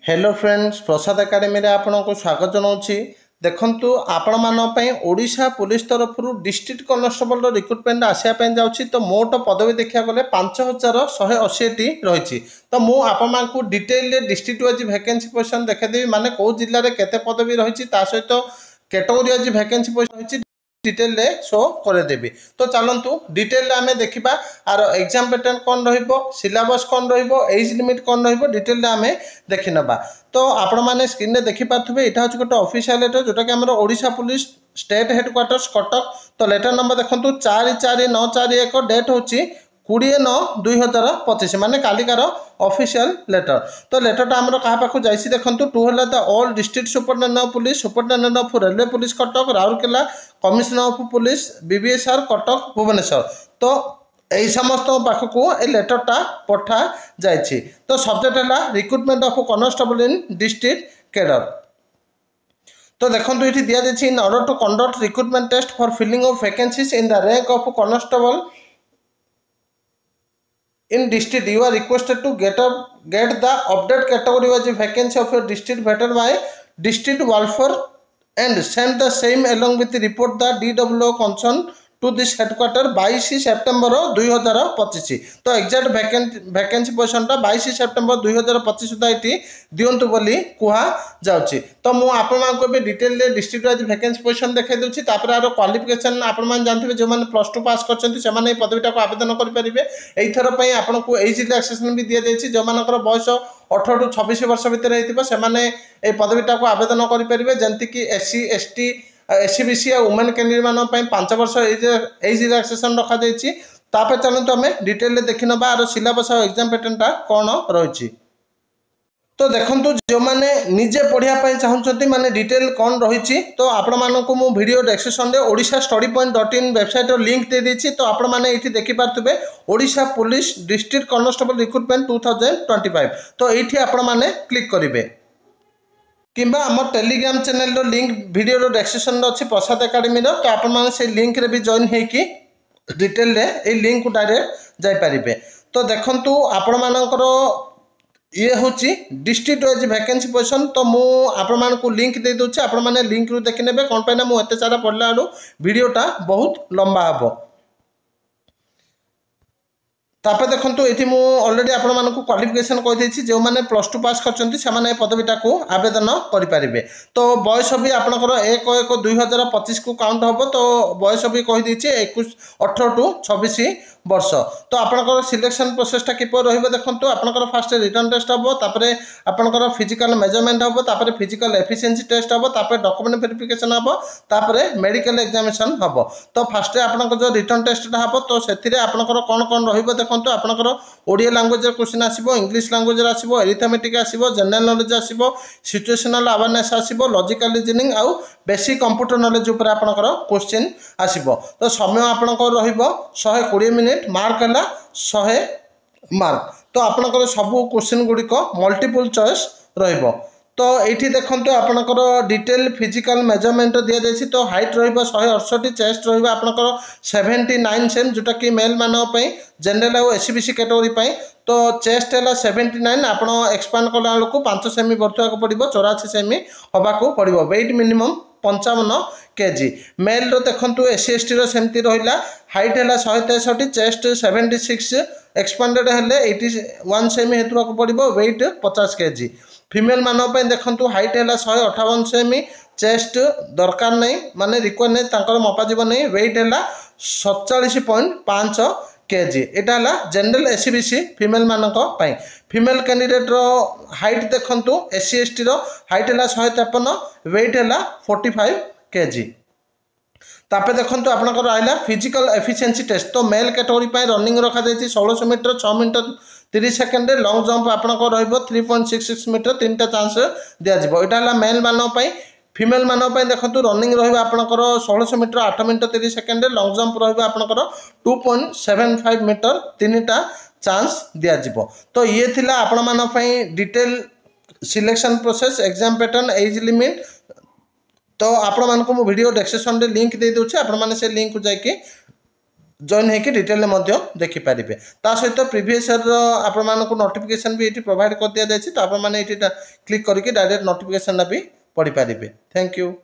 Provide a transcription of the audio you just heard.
Hello friends, प्रसाद academy रे आपको स्वागत जनाऊँगी। देखंतु आपण मानपाई ओडिशा पुलिस तरफ डिस्ट्रिक्ट कॉन्स्टेबल रिक्रुटमेंट आसापी जाऊँगी। तो मोट पदवी देखा गले 5180 रही। तो मुझे detail district wise vacancy position देखेदेवी, माने कौ जिले में केते पदवी रही सहित कैटेगोरी वाइज वैकेंसी पोजिशन रही डिटेल रे शो करदेवी। तो चलतु डिटेल आम देखा आर एग्जाम पैटर्न कौन सिलेबस कौन एज लिमिट कौन डिटेल आम देखी नवा। तो आपण मैंने स्क्रीन में देखिपे यहाँ हूँ गोटे ऑफिशियल लेटर जोटा कि आम Odisha police state headquarters Cuttack. तो लेटर नंबर देखो 449441 डेट हूँ 20/9/2025 माने कालिकार ऑफिशियल लेटर। तो लेटर आमर क्या पाखु जाइए देखो टू है the all district superintendent of police, superintendent of railway police Cuttack, Rourkela, commissioner of police BBSR Cuttack Bhubaneswar. तो यही समस्त पाखक ये लेटरटा पठा जाइए। तो सब्जेक्ट है recruitment of constable in district cadre. तो देखो ये दि जाइए in order to conduct recruitment test for filling of vacancies in the rank of constable in district you are requested to get the update category wise vacancy of your district vetted by district welfare and send the same along with the report the DWO concern to this headquarter 22 September 2025। तो exact vacancy पोजिशनटा 22 September 2025 सुधा ये दिंतु बोली कह जाऊँगी। तो मुझे detail district wise vacancy position देखा दूसरी। Are qualification आपने जानते जो मैंने +2 पास कर पदवीटा को आवेदन करेंगे। एथर आपको एज रिलैक्सेशन भी दि जाइए। जो मान बयस 18 टू 26 वर्ष भितर होते पदवीटा को आवेदन करेंगे। जमीक SC ST SC BC women candidate मान 5 वर्ष एज रिलैक्सेशन रखा जाइए। तापर चलते आम डिटेल देखी ना आर सिलेबस और एग्जाम पैटर्नटा कौन रही। तो देखो जो मैंने निजे पढ़ाई चाहते माने डिटेल कौन रही। तो आपण मानक मु वीडियो डिस्क्रिप्शन में Odisha Study Point .in website link दे देछि। तो आपण माने ये देखिपे Odisha police district constable recruitment 2025। तो ये आपण माने क्लिक करेंगे किंबा आम Telegram channel link video description अच्छी प्रसाद एकेडमी। तो आपण से लिंक रे भी जॉइन होगी डिटेल रे ए लिंक को डायरेक्ट जापारे। तो देखंतु आपण मानकर ये हूँ डिस्ट्रिक्ट वाइज वैकेंसी पोजिशन। तो मुझे लिंक दे दूसरी आपण मैंने लिंक रू देखी ने कौन पाई मुझे सारा पढ़ला बेलू वीडियोटा बहुत लंबा हम। तापर देखो ये ऑलरेडी आपण मानक क्वालिफिकेशन कहीदे जो मैंने +2 पास कर पदवीटा को आवेदन करेंगे। तो बयस भी आपंकर 1/1/2025 को काउंट हम। तो बयस भी कहीदे 18 टू 26 वर्ष। तो आपंकर सिलेक्शन प्रोसेसटा किपर रही देखो आपंकर फास्ट रिटर्न टेस्ट हम, आपंकर फिजिकल मेजरमेंट हम, तापर फिजिकल एफिशिएंसी टेस्ट हम, तापर डॉक्यूमेंट वेरिफिकेशन हम, तापर मेडिकल एग्जामिनेशन हम। तो फास्ट आपंकर जो रिटर्न टेस्टा हम तो से आपंकर कौन कौन रही देखो आपंकर ओडिया लैंग्वेज क्वेश्चन आसो, इंग्लिश लैंग्वेज आसो, अरिथमेटिक आसो, जनरल नॉलेज आसो, सिचुएशनल अवेयरनेस आसो, लॉजिकल रीजनिंग आउ बेसिक कंप्यूटर नॉलेज उपर आपंकर क्वेश्चन आसो। तो समय आपंकर रहिबो 120 मिनिट, मार्क है 100 मार्क। तो आपंकर सबू क्वेश्चन गुड़िक मल्टीपल चॉइस रहिबो। तो ये देखो आपंकर डिटेल फिजिकल मेजरमेंट दि जाइए। तो हाइट रहिबो 168, चेस्ट रहिबो आपंकर 79 सेम जोटा कि मेल मानक जनरल और SC BC कैटेगोरी। तो चेस्ट है 79, आप एक्सपांड कला बेलू 5 सेमी बढ़ुआ पड़ो, 84 सेमी हवाक पड़ो। Weight minimum 55 kg। मेल देखो SC ST सेमती रहा। हाइट है 163, चेस्ट 76, एक्सपांडेड है 81 सेमी हेतु पड़ो, वेट 50 kg। फीमेल मानक देखो हाइट है 158 सेमी, चेस्ट दरकार नहीं माने रिक्वायर नहीं मपाजीव नहीं, वेट है 47.5 kg। यहाँ है जनरल SC BC फीमेल मानक। फीमेल कैंडिडेट हाइट देखो SC ST हाइट है 153, वेट है 45 kg। तापर देखो आपंकर रहा फिजिकल एफिशिएंसी टेस्ट। तो मेल कैटेगोरी रनिंग रखा जाइए 1600 metre 6 minute 30 second. Long jump आपंकर रहिबो 3.66 मीटर 3टा चांस दिज्व। यहाँ है मेल मानक। फीमेल मानक देखो रनिंग रहा आपंकर 1600 metre 8 minute 30 second. Long jump रहा आपंकर 2.75 मीटर 3टा चांस दिज्व। तो ये थिला आपण मानपाई detail selection process, exam pattern, age limit. तो आपण मानक वीडियो डिस्क्रिप्शन में लिंक दे दूसरी, आपण मैंने से लिंक को जाकि जॉइन होकर डिटेल देखिपारे ता सहित प्रीवियस ईयर आपको नोटिफिकेशन भी ये प्रोवाइड कर दि जाए तो आपने क्लिक करके डायरेक्ट नोटिफिकेशन भी पढ़ी पारे। Thank you.